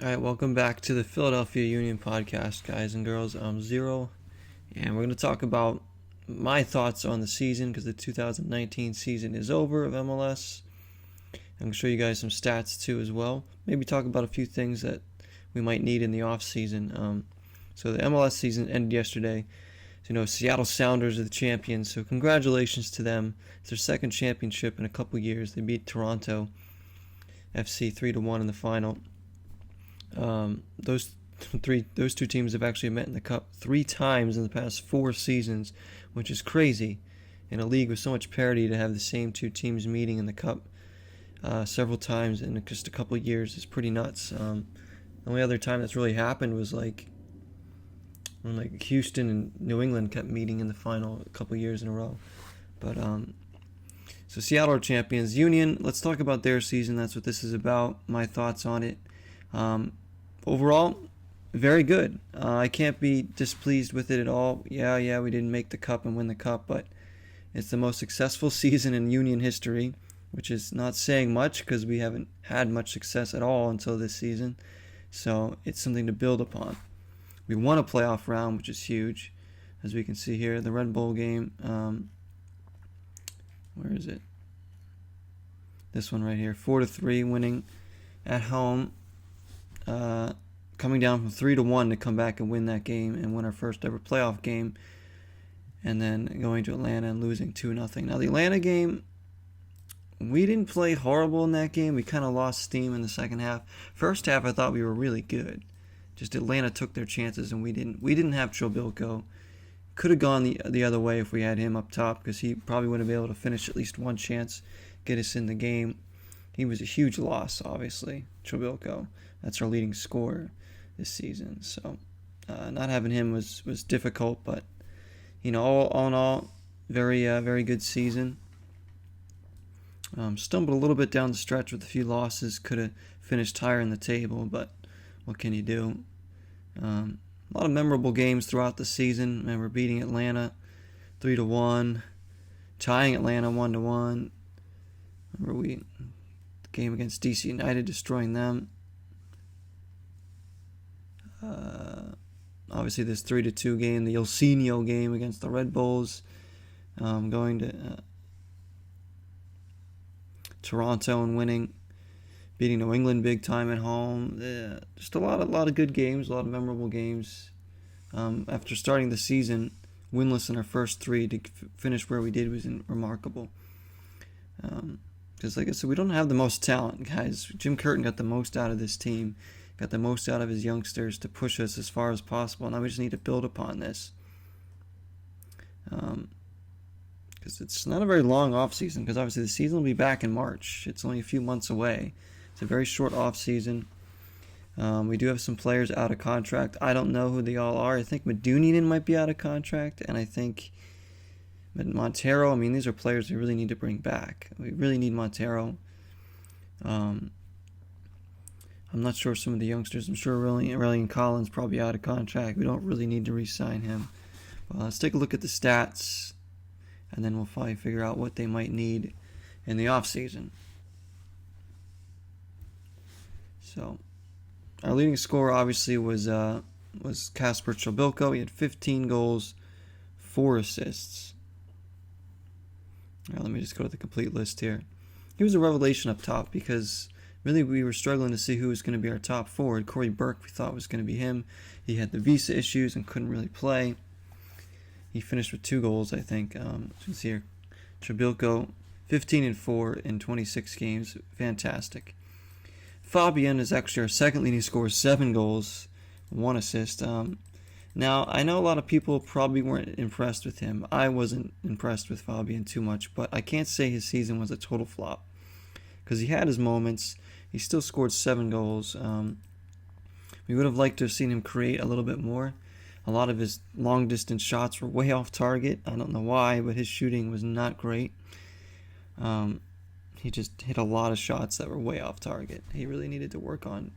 All right, welcome back to the Philadelphia Union podcast, guys and girls. I'm Zero, and we're going to talk about my thoughts on the season because the 2019 season is over of MLS. I'm going to show you guys some stats too as well. Maybe talk about a few things that we might need in the off season. So the MLS season ended yesterday. So, Seattle Sounders are the champions, so congratulations to them. It's their second championship in a couple years. They beat Toronto FC 3-1 in the final. Those two teams have actually met in the Cup 3 times in the past 4 seasons, which is crazy. In a league with so much parity, to have the same 2 teams meeting in the Cup several times in just a couple of years is pretty nuts. The only other time that's really happened was when Houston and New England kept meeting in the final a couple of years in a row. But so Seattle are champions. Union, let's talk about their season. That's what this is about. My thoughts on it. Overall, very good. I can't be displeased with it at all. Yeah, we didn't make the Cup and win the Cup, but it's the most successful season in Union history, which is not saying much because we haven't had much success at all until this season. So it's something to build upon. We won a playoff round, which is huge, as we can see here. The Red Bull game. Where is it? This one right here. 4-3, winning at home. Coming down from 3-1 to come back and win that game and win our first ever playoff game, and then going to Atlanta and losing 2-0. Now the Atlanta game, we didn't play horrible in that game. We kind of lost steam in the second half. First half, I thought we were really good. Just Atlanta took their chances and we didn't. We didn't have Chobilko. Could have gone the other way if we had him up top because he probably would have been able to finish at least one chance, get us in the game. He was a huge loss, obviously, Chobilko. That's our leading scorer this season. So not having him was difficult, but all in all, very good season. Stumbled a little bit down the stretch with a few losses. Could have finished higher in the table, but what can you do? A lot of memorable games throughout the season. Remember beating Atlanta 3-1, tying Atlanta 1-1. Remember the game against DC United, destroying them. Obviously this 3-2 game, the Ilsinho game against the Red Bulls, going to Toronto and winning, beating New England big time at home. Just a lot of good games, a lot of memorable games. After starting the season winless in our first 3, to finish where we did was remarkable. Because like I said, we don't have the most talent, guys. Jim Curtin got the most out of this team, got the most out of his youngsters to push us as far as possible. Now we just need to build upon this. Because it's not a very long off season, because obviously the season will be back in March. It's only a few months away. It's a very short off season. We do have some players out of contract. I don't know who they all are. I think Medunjanin might be out of contract, and I think Montero. These are players we really need to bring back. We really need Montero. I'm not sure some of the youngsters. I'm sure Aurelian Collins probably out of contract. We don't really need to re-sign him. Well, let's take a look at the stats, and then we'll probably figure out what they might need in the off season. So, our leading scorer obviously was Kacper Chobilko. He had 15 goals, 4 assists. Now, let me just go to the complete list here. He was a revelation up top because really we were struggling to see who was going to be our top forward. Corey Burke, we thought was going to be him. He had the visa issues and couldn't really play. He finished with 2 goals, I think. As you can see here, Chobilko, 15-4 in 26 games. Fantastic. Fabian is actually our second leading scorer, 7 goals, 1 assist. Now, I know a lot of people probably weren't impressed with him. I wasn't impressed with Fabian too much, but I can't say his season was a total flop because he had his moments. He still scored 7 goals. We would have liked to have seen him create a little bit more. A lot of his long-distance shots were way off target. I don't know why, but his shooting was not great. He just hit a lot of shots that were way off target. He really needed to work on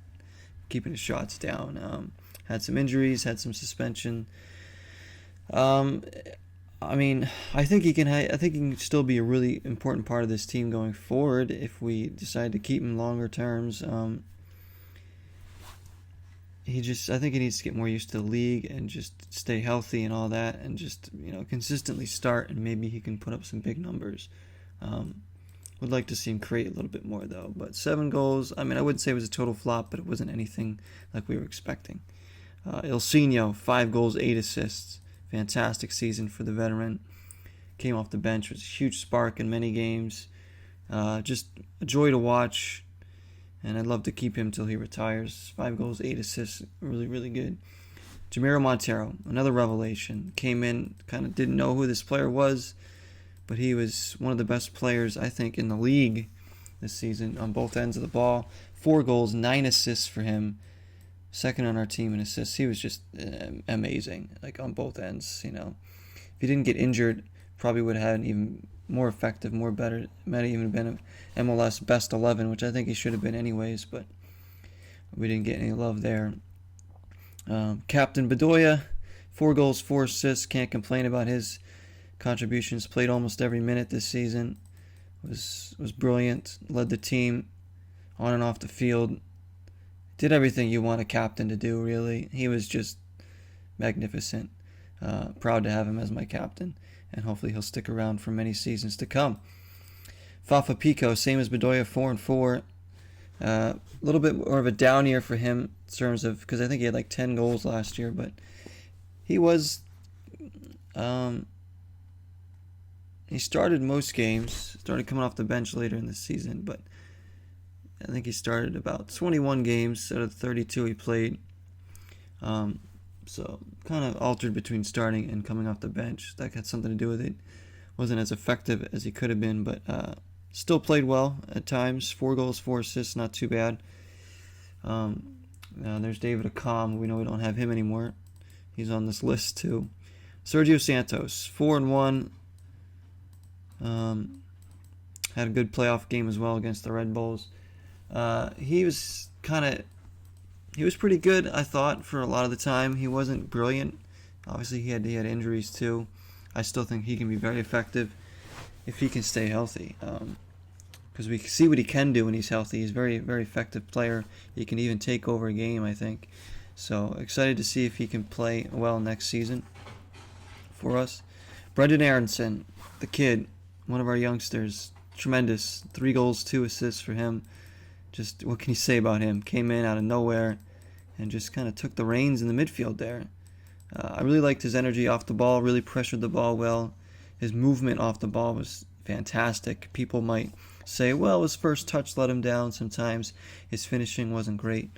keeping his shots down. Had some injuries, had some suspension. I think he can still be a really important part of this team going forward if we decide to keep him longer terms. I think he needs to get more used to the league and just stay healthy and all that, and just consistently start, and maybe he can put up some big numbers. Would like to see him create a little bit more though. But 7 goals. I mean, I wouldn't say it was a total flop, but it wasn't anything like we were expecting. Ilsinho, 5 goals, 8 assists. Fantastic season for the veteran. Came off the bench, was a huge spark in many games. Just a joy to watch, and I'd love to keep him till he retires. 5 goals, 8 assists, really, really good. Jamiro Montero, another revelation. Came in, kind of didn't know who this player was, but he was one of the best players, I think, in the league this season on both ends of the ball. 4 goals, 9 assists for him. Second on our team in assists. He was just amazing, like on both ends. If he didn't get injured, probably would have had an even more effective, more better. Might have even been an MLS best 11, which I think he should have been anyways, but we didn't get any love there. Captain Bedoya, 4 goals, 4 assists. Can't complain about his contributions. Played almost every minute this season. Was brilliant. Led the team on and off the field. Did everything you want a captain to do, really. He was just magnificent. Proud to have him as my captain, and hopefully he'll stick around for many seasons to come. Fafa Pico, same as Bedoya, 4-4. A little bit more of a down year for him in terms of, because I think he had like 10 goals last year, but he was, he started most games, started coming off the bench later in the season, but I think he started about 21 games out of 32 he played. So kind of altered between starting and coming off the bench. That had something to do with it. Wasn't as effective as he could have been, but still played well at times. 4 goals, 4 assists, not too bad. There's David Accam. We know we don't have him anymore. He's on this list too. Sergio Santos, 4-1. Had a good playoff game as well against the Red Bulls. He was pretty good, I thought, for a lot of the time. He wasn't brilliant. Obviously, he had injuries too. I still think he can be very effective if he can stay healthy. Because we see what he can do when he's healthy. He's a very, very effective player. He can even take over a game, I think. So excited to see if he can play well next season for us. Brendan Aronson, the kid, one of our youngsters, tremendous. 3 goals, 2 assists for him. Just, what can you say about him? Came in out of nowhere and just kind of took the reins in the midfield there. I really liked his energy off the ball, really pressured the ball well. His movement off the ball was fantastic. People might say, well, his first touch let him down sometimes. His finishing wasn't great.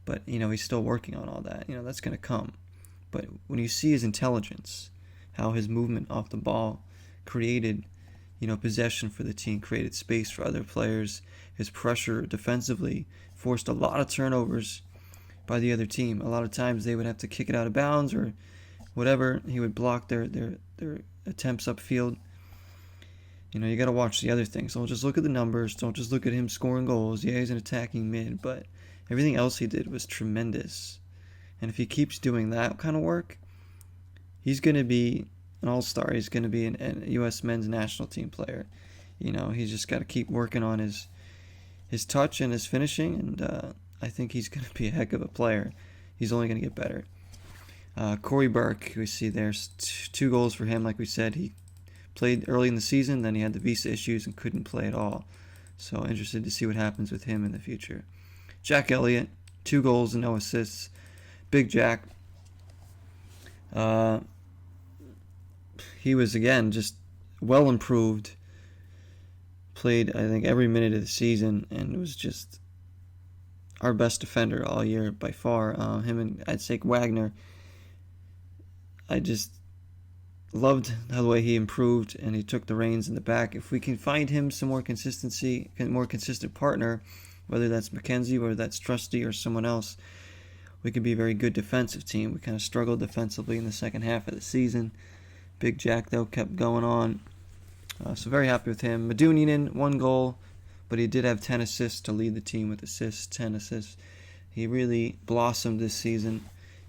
But, he's still working on all that. That's going to come. But when you see his intelligence, how his movement off the ball created possession for the team, created space for other players. His pressure defensively forced a lot of turnovers by the other team. A lot of times they would have to kick it out of bounds or whatever. He would block their attempts upfield. You got to watch the other things. Don't just look at the numbers. Don't just look at him scoring goals. Yeah, he's an attacking mid, but everything else he did was tremendous. And if he keeps doing that kind of work, he's going to be an all-star. He's going to be a U.S. men's national team player. He's just got to keep working on his touch and his finishing, and I think he's going to be a heck of a player. He's only going to get better. Corey Burke, we see there's 2 goals for him. Like we said, he played early in the season, then he had the visa issues and couldn't play at all. So interested to see what happens with him in the future. Jack Elliott, 2 goals and no assists. Big Jack. He was, again, just well improved. Played, I think, every minute of the season, and was just our best defender all year by far. Him and, I'd say, Wagner. I just loved how the way he improved, and he took the reins in the back. If we can find him some more consistency, a more consistent partner, whether that's McKenzie, whether that's Trusty, or someone else, we could be a very good defensive team. We kind of struggled defensively in the second half of the season. Big Jack, though, kept going on. So very happy with him. Medunjanin, 1 goal, but he did have 10 assists to lead the team with assists, 10 assists. He really blossomed this season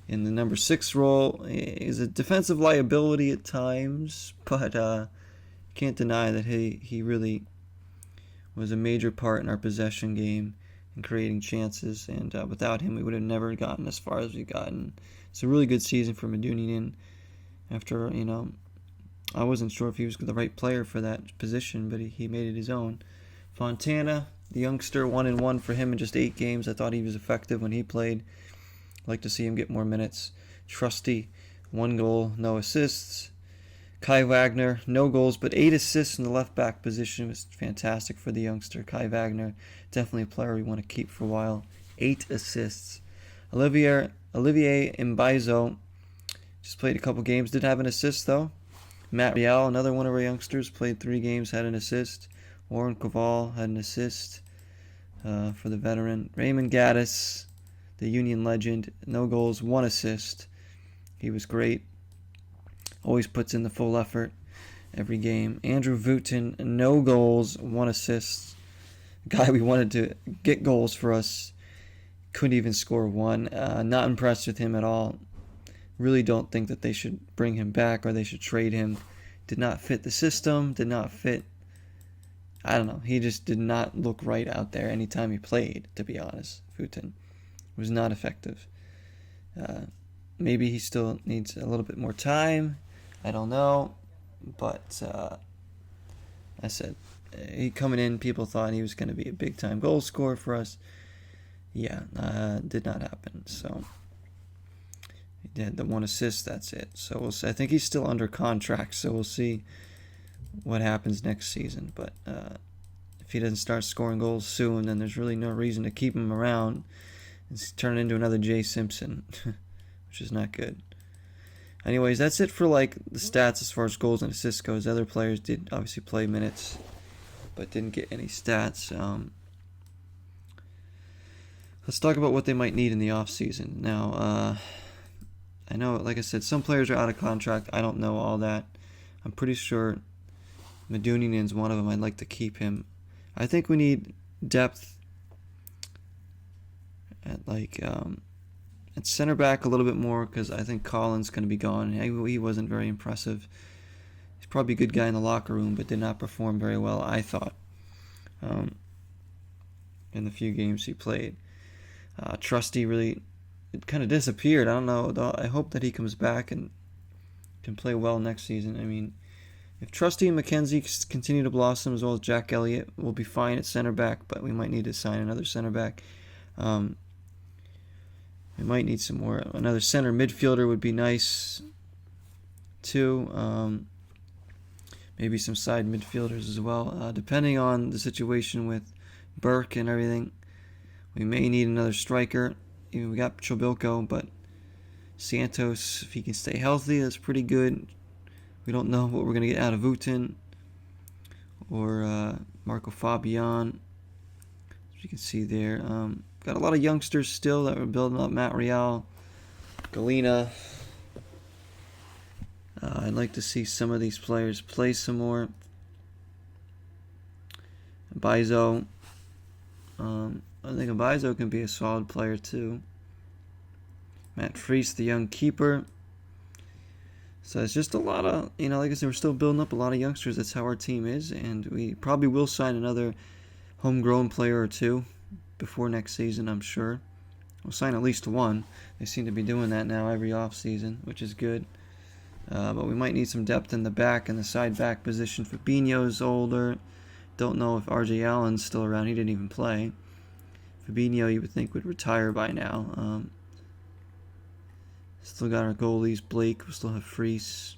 in the number 6 role. He's a defensive liability at times, but can't deny that he really was a major part in our possession game. and creating chances. And without him, we would have never gotten as far as we've gotten. It's a really good season for Medunjanin. After, I wasn't sure if he was the right player for that position, but he made it his own. Fontana, the youngster, 1-1 for him in just 8 games. I thought he was effective when he played. I'd like to see him get more minutes. Trusty, 1 goal, no assists. Kai Wagner, no goals, but 8 assists in the left back position. It was fantastic for the youngster. Kai Wagner, definitely a player we want to keep for a while. 8 assists. Olivier Mbaizo just played a couple games. Did have an assist, though. Matt Rial, another one of our youngsters, played 3 games, had an assist. Warren Koval had an assist for the veteran. Raymond Gaddis, the Union legend, no goals, 1 assist. He was great. Always puts in the full effort every game. Andrew Wooten, no goals, 1 assist. Guy we wanted to get goals for us, couldn't even score 1. Not impressed with him at all. Really don't think that they should bring him back or they should trade him. Did not fit the system, did not fit. I don't know. He just did not look right out there anytime he played, to be honest. Wooten was not effective. Maybe he still needs a little bit more time. I don't know. But I said, he coming in, people thought he was going to be a big-time goal scorer for us. Yeah, did not happen. So he had the 1 assist, that's it. So we'll see. I think he's still under contract, so we'll see what happens next season. But if he doesn't start scoring goals soon, then there's really no reason to keep him around. It's turning into another Jay Simpson, which is not good. Anyways, that's it for the stats as far as goals and assists goes. Other players did obviously play minutes, but didn't get any stats. Let's talk about what they might need in the offseason. Now, I know, like I said, some players are out of contract. I don't know all that. I'm pretty sure Medunjanin's one of them. I'd like to keep him. I think we need depth at center back a little bit more, because I think Collins going to be gone. He wasn't very impressive. He's probably a good guy in the locker room, but did not perform very well, I thought, in the few games he played. Trusty really kind of disappeared. I don't know. I hope that he comes back and can play well next season. I mean, if Trusty and McKenzie continue to blossom, as well as Jack Elliott, we'll be fine at center back, but we might need to sign another center back. We might need some more. Another center midfielder would be nice, too. Maybe some side midfielders as well. Depending on the situation with Burke and everything, we may need another striker. We got Chobilko, but Santos, if he can stay healthy, that's pretty good. We don't know what we're going to get out of Wooten or Marco Fabian, as you can see there. Got a lot of youngsters still that we're building up. Matt Rial, Galena. I'd like to see some of these players play some more. Mbaizo. I think Mbaizo can be a solid player too. Matt Freese, the young keeper. So it's just a lot of, like I said, we're still building up a lot of youngsters. That's how our team is, and we probably will sign another homegrown player or 2 before next season, I'm sure. We'll sign at least 1. They seem to be doing that now every off-season, which is good. But we might need some depth in the back and the side back position. Fabinho's older. Don't know if RJ Allen's still around. He didn't even play. Fabinho, you would think, would retire by now. Still got our goalies, Blake. We still have Freese.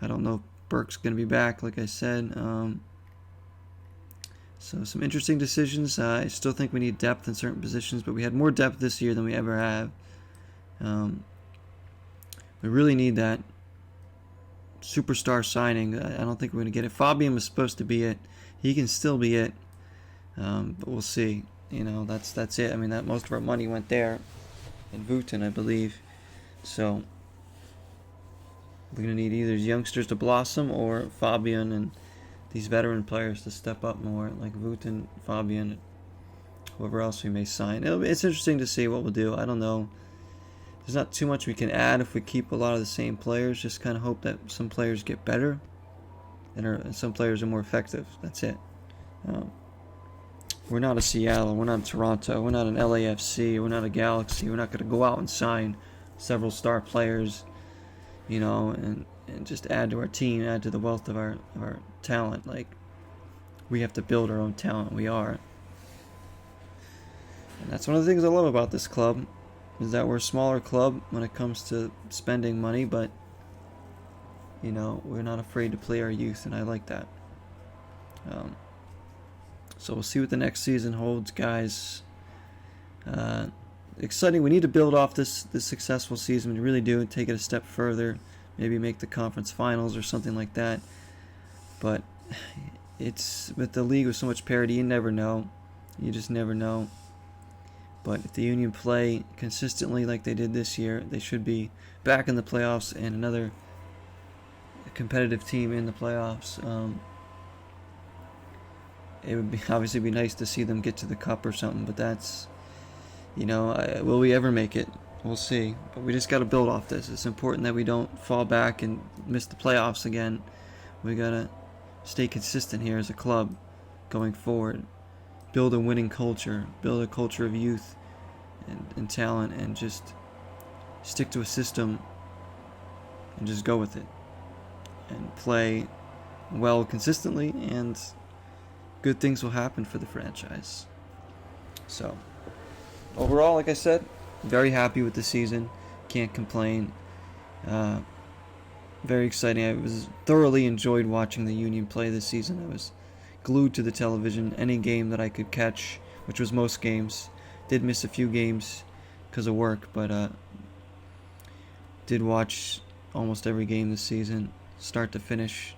I don't know if Burke's going to be back, like I said. So some interesting decisions. I still think we need depth in certain positions, but we had more depth this year than we ever have. We really need that superstar signing. I don't think we're going to get it. Fabian was supposed to be it. He can still be it, but we'll see. That's it. I mean, that most of our money went there in Wooten, I believe. So we're going to need either youngsters to blossom or Fabian and these veteran players to step up more, like Wooten, Fabian, whoever else we may sign. It's interesting to see what we'll do. I don't know. There's not too much we can add if we keep a lot of the same players. Just kind of hope that some players get better and some players are more effective. That's it. We're not a Seattle, we're not a Toronto, we're not an LAFC, we're not a Galaxy. We're not going to go out and sign several star players, and just add to our team, add to the wealth of our talent. Like, we have to build our own talent. We are. And that's one of the things I love about this club, is that we're a smaller club when it comes to spending money, but, we're not afraid to play our youth, and I like that. So we'll see what the next season holds, guys. Exciting. We need to build off this successful season. We really do, and take it a step further. Maybe make the conference finals or something like that. But it's with the league with so much parity, you never know. You just never know. But if the Union play consistently like they did this year, they should be back in the playoffs and another competitive team in the playoffs. It would obviously be nice to see them get to the cup or something, but that's, will we ever make it? We'll see. But we just got to build off this. It's important that we don't fall back and miss the playoffs again. We got to stay consistent here as a club going forward. Build a winning culture. Build a culture of youth and talent, and just stick to a system and just go with it. And play well consistently, and good things will happen for the franchise. So, overall, like I said, very happy with the season. Can't complain. Very exciting. I was thoroughly enjoyed watching the Union play this season. I was glued to the television. Any game that I could catch, which was most games. Did miss a few games because of work, but did watch almost every game this season, start to finish.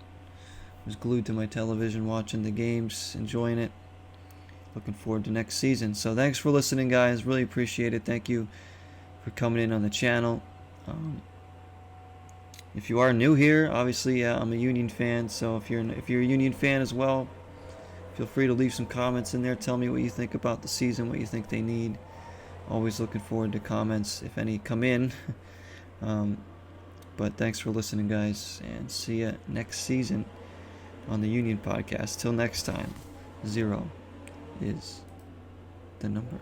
Was glued to my television watching the games, enjoying it. Looking forward to next season. So thanks for listening, guys. Really appreciate it. Thank you for coming in on the channel. If you are new here, obviously I'm a Union fan. So if you're a Union fan as well, feel free to leave some comments in there. Tell me what you think about the season, what you think they need. Always looking forward to comments if any come in. But thanks for listening, guys, and see you next season on the Union Podcast. Till next time, 0 is the number.